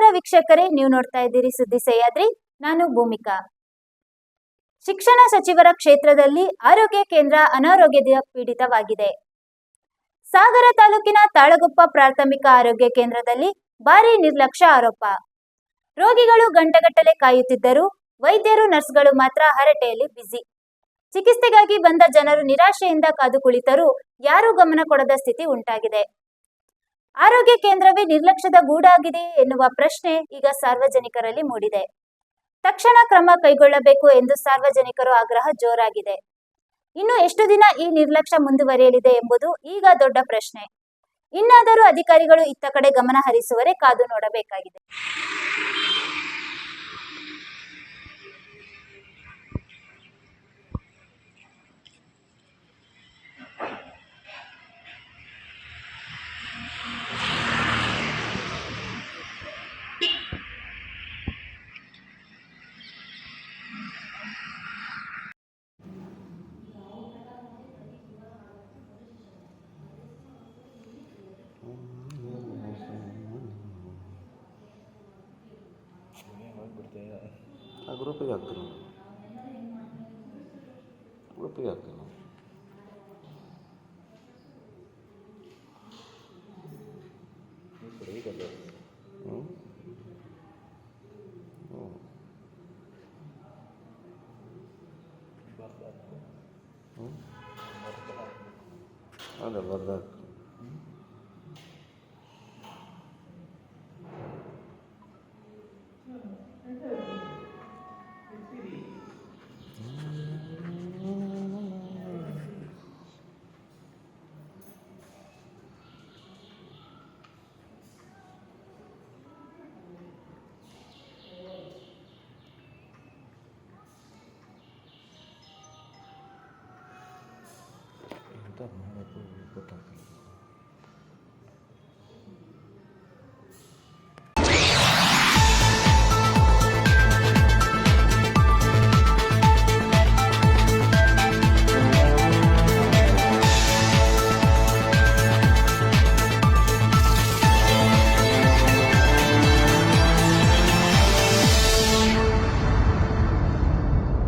ನಮಸ್ಕಾರ ವೀಕ್ಷಕರೇ, ನೀವು ನೋಡ್ತಾ ಇದ್ದೀರಿ ಸುದ್ದಿ ಸಹ್ಯಾದ್ರಿ. ನಾನು ಭೂಮಿಕಾ. ಶಿಕ್ಷಣ ಸಚಿವರ ಕ್ಷೇತ್ರದಲ್ಲಿ ಆರೋಗ್ಯ ಕೇಂದ್ರ ಅನಾರೋಗ್ಯದ ಪೀಡಿತವಾಗಿದೆ. ಸಾಗರ ತಾಲೂಕಿನ ತಾಳಗುಪ್ಪ ಪ್ರಾಥಮಿಕ ಆರೋಗ್ಯ ಕೇಂದ್ರದಲ್ಲಿ ಭಾರೀ ನಿರ್ಲಕ್ಷ್ಯ ಆರೋಪ. ರೋಗಿಗಳು ಗಂಟೆಗಟ್ಟಲೆ ಕಾಯುತ್ತಿದ್ದರೂ ವೈದ್ಯರು ನರ್ಸ್ಗಳು ಮಾತ್ರ ಹರಟೆಯಲ್ಲಿ ಬ್ಯುಸಿ. ಚಿಕಿತ್ಸೆಗಾಗಿ ಬಂದ ಜನರು ನಿರಾಶೆಯಿಂದ ಕಾದು ಕುಳಿತರೂ ಯಾರೂ ಗಮನ ಕೊಡದ ಸ್ಥಿತಿ ಉಂಟಾಗಿದೆ. ಆರೋಗ್ಯ ಕೇಂದ್ರವೇ ನಿರ್ಲಕ್ಷ್ಯದ ಗೂಡಾಗಿದೆ ಎನ್ನುವ ಪ್ರಶ್ನೆ ಈಗ ಸಾರ್ವಜನಿಕರಲ್ಲಿ ಮೂಡಿದೆ. ತಕ್ಷಣ ಕ್ರಮ ಕೈಗೊಳ್ಳಬೇಕು ಎಂದು ಸಾರ್ವಜನಿಕರು ಆಗ್ರಹ ಜೋರಾಗಿದೆ. ಇನ್ನು ಎಷ್ಟು ದಿನ ಈ ನಿರ್ಲಕ್ಷ್ಯ ಮುಂದುವರಿಯಲಿದೆ ಎಂಬುದು ಈಗ ದೊಡ್ಡ ಪ್ರಶ್ನೆ. ಇನ್ನಾದರೂ ಅಧಿಕಾರಿಗಳು ಇತ್ತ ಕಡೆ ಗಮನ ಹರಿಸುವರೆ ಕಾದು ನೋಡಬೇಕಾಗಿದೆ. ಗ್ರೂಪಿಗೆ ಹಾಕ್ತೀನಿ ಅದೇ ಬರ್ದಾಕ ಎಂತ ಮಾಡಬೇಕು ಗೊತ್ತಾಗ್ತದೆ.